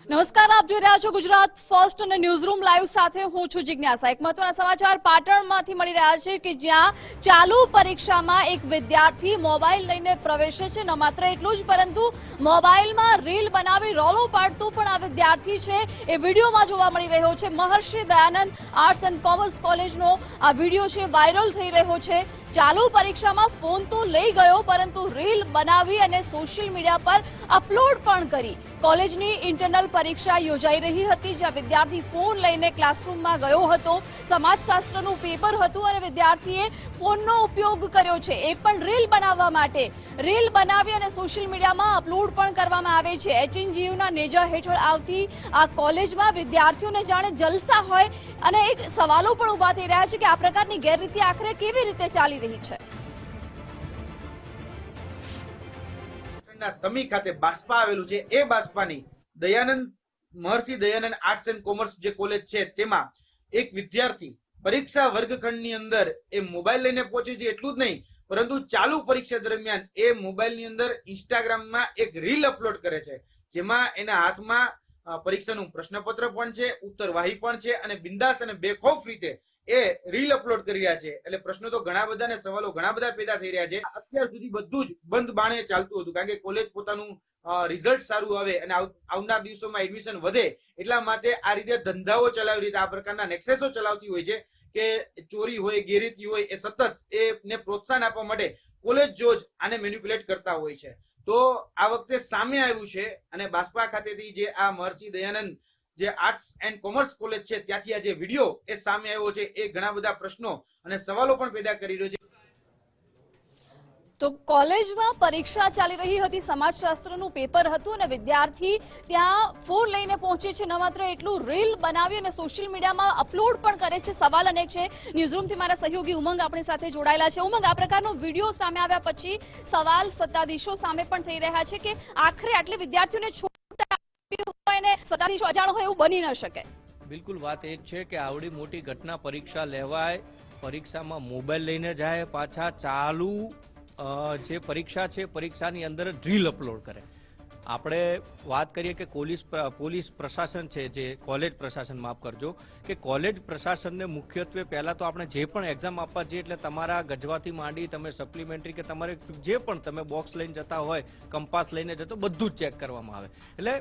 નમસ્કાર, આપ જોઈ રહ્યા છો ગુજરાત ફર્સ્ટ અને ન્યૂઝરૂમ લાઈવ સાથે હું છું જિજ્ઞાસા। એક મહત્વના સમાચાર પાટણમાંથી મળી રહ્યા છે કે જ્યાં ચાલુ પરીક્ષામાં એક વિદ્યાર્થી મોબાઈલ લઈને પ્રવેશે છે। ન માત્ર એટલું જ પરંતુ મોબાઈલમાં રીલ બનાવી રોલો પાડતો પણ આ વિદ્યાર્થી છે એ વિડીયોમાં જોવા મળી રહ્યો છે। મહર્ષિ દયાનંદ આર્ટ્સ એન્ડ કોમર્સ કોલેજનો આ વિડીયો છે વાયરલ થઈ રહ્યો છે। ચાલુ પરીક્ષામાં ફોન તો લઈ ગયો પરંતુ રીલ બનાવી અને સોશિયલ મીડિયા પર અપલોડ પણ કરી। કોલેજની ઇન્ટરનલ પરીક્ષા યોજાઈ રહી હતી જ્યાં વિદ્યાર્થી ફોન લઈને ક્લાસરૂમમાં ગયો હતો। સમાજશાસ્ત્રનું પેપર હતું અને વિદ્યાર્થીએ ફોનનો ઉપયોગ કર્યો છે એ પણ રીલ બનાવવા માટે। રીલ બનાવી અને સોશિયલ મીડિયામાં અપલોડ પણ કરવામાં આવે છે। એચએનજીયુના નેજા હેઠળ આવતી આ કોલેજમાં વિદ્યાર્થીઓને જાણે જલસા હોય અને એક સવાલો પણ ઊભા થઈ રહ્યા છે કે આ પ્રકારની ગેરરીતિ આખરે કેવી રીતે ચાલી રહી છે। સમી ખાતે બાસ્પા આવેલું છે। એ બાસ્પાની મહર્ષિ દયાનંદ આર્ટ્સ એન્ડ કોમર્સ જે કોલેજ છે તેમાં એક વિદ્યાર્થી પરીક્ષા વર્ગખંડની અંદર એ મોબાઈલ લઈને પહોંચે છે। એટલું જ નહીં પરંતુ ચાલુ પરીક્ષા દરમિયાન એ મોબાઈલની અંદર ઇન્સ્ટાગ્રામમાં એક રીલ અપલોડ કરે છે જેમાં એના હાથમાં પરીક્ષાનું પ્રશ્નપત્ર પણ છે, ઉત્તરવાહી પણ છે અને બિંદાસ અને બેખૌફ રીતે એ રીલ અપલોડ કરી રહ્યા છે। એટલે પ્રશ્નો તો ઘણા બધા ને સવાલો ઘણા બધા પેદા થઈ રહ્યા છે। અત્યાર સુધી બધું જ બંધ બાણે ચાલતું હતું કારણ કે કોલેજ પોતાનું રિઝલ્ટ સારું આવે અને આવનાર દિવસોમાં એડમિશન વધે એટલા માટે આ રીતે ધંધાઓ ચલાવી રીતે આ પ્રકારના નેક્સેસો ચલાવતી હોય છે કે ચોરી હોય, ગેરરીતિ હોય એ સતત એને પ્રોત્સાહન આપવા માટે કોલેજ જોજ આને મેનિપ્યુલેટ કરતા હોય છે। તો આ વખતે સામે આવ્યું છે અને બાસ્પા ખાતેથી જે આ મહર્ષિ દયાનંદ જે આર્ટ્સ એન્ડ કોમર્સ કોલેજ છે ત્યાંથી આ જે વિડીયો એ સામે આવ્યો છે એ ઘણા બધા પ્રશ્નો અને સવાલો પણ પેદા કરી રહ્યો છે। તો કોલેજમાં પરીક્ષા ચાલી રહી હતી, સમાજશાસ્ત્રનું પેપર હતું અને વિદ્યાર્થી ત્યાં ફોન લઈને પહોંચે છે। ન માત્ર એટલું રીલ બનાવી અને સોશિયલ મીડિયામાં અપલોડ પણ કરે છે। સવાલ અનેક છે। ન્યૂઝરૂમથી મારા સહયોગી ઉમંગ આપણી સાથે જોડાયેલા છે। ઉમંગ, આ પ્રકારનો વિડીયો સામે આવ્યા પછી સવાલ સત્તાધીશો સામે પણ થઈ રહ્યા છે કે આખરે આટલી વિદ્યાર્થીઓને છૂટ આપી હોય અને સત્તાધીશો અજાણ હોય એવું બની ન શકે। બિલકુલ વાત એ જ છે કે આવડી મોટી ઘટના પરીક્ષા લેવાય, પરીક્ષામાં મોબાઈલ લઈને જાય, પાછા ચાલુ જે પરીક્ષા છે પરીક્ષાની અંદર રીલ અપલોડ કરે। આપણે વાત કરીએ કે પોલીસ પ્રશાસન છે, જે કોલેજ પ્રશાસન, માફ કરજો, કે કોલેજ પ્રશાસનને મુખ્યત્વે પહેલાં તો આપણે જે પણ એક્ઝામ આપવા જઈએ એટલે તમારા ગજવાથી માંડી તમે સપ્લિમેન્ટરી કે તમારે જે પણ તમે બોક્સ લઈને જતા હોય, કંપાસ લઈને જતો, બધું જ ચેક કરવામાં આવે। એટલે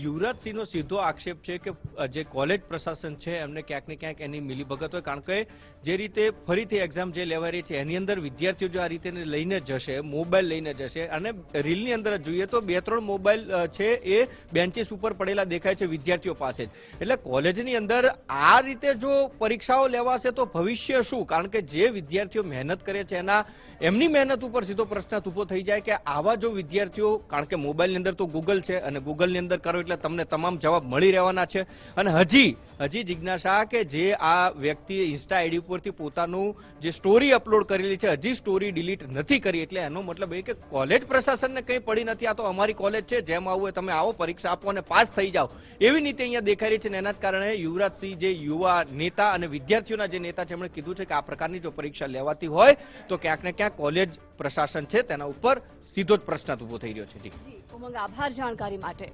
યુવરાજસિંહનો સીધો આક્ષેપ છે કે જે કોલેજ પ્રશાસન છે એમને ક્યાંક ને ક્યાંક એની મિલીભગત હોય, કારણ કે જે રીતે ફરીથી એક્ઝામ જે લેવાઈ રહી છે એની અંદર વિદ્યાર્થીઓ જો આ રીતે લઈને જશે, મોબાઈલ લઈને જશે અને રીલની અંદર જોઈએ તો 2-3 મોબાઈલ છે એ બેન્ચીસ ઉપર પડેલા દેખાય છે વિદ્યાર્થીઓ પાસે જ। એટલે કોલેજની અંદર આ રીતે જો પરીક્ષાઓ લેવાશે તો ભવિષ્ય શું? કારણ કે જે વિદ્યાર્થીઓ મહેનત કરે છે એમની મહેનત ઉપર સીધો પ્રશ્ન ઊભો થઈ જાય કે આવા જો વિદ્યાર્થીઓ, કારણ કે મોબાઈલની અંદર તો ગૂગલ છે અને ગૂગલની અંદર કરો એટલે તમને તમામ જવાબ મળી રહેવાના છે। અને હજી જિજ્ઞાસા કે જે આ વ્યક્તિએ ઇન્સ્ટા આઈડી ઉપરથી પોતાનું જે સ્ટોરી અપલોડ કરેલી છે હજી સ્ટોરી ડિલીટ નથી કરી, એટલે એનો મતલબ એ કે કોલેજ પ્રશાસનને કંઈ પડી નથી, આ તો અમારી કોલેજ છે, જેમ આવું હોય તમે આવો, પરીક્ષા આપો અને પાસ થઈ જાઓ, એવી નીતિ અહીંયા દેખાઈ રહી છે। અને એના જ કારણે યુવરાજસિંહ જે યુવા નેતા અને વિદ્યાર્થીઓના જે નેતા છે એમણે કીધું છે કે આ પ્રકારની જો પરીક્ષા લેવાતી હોય તો ક્યાંક ને ક્યાંક કોલેજ પ્રશાસન છે તેના ઉપર સીધો જ પ્રશ્ન ઊભો થઈ રહ્યો છે। જી ઉમંગ, આભાર જાણકારી માટે।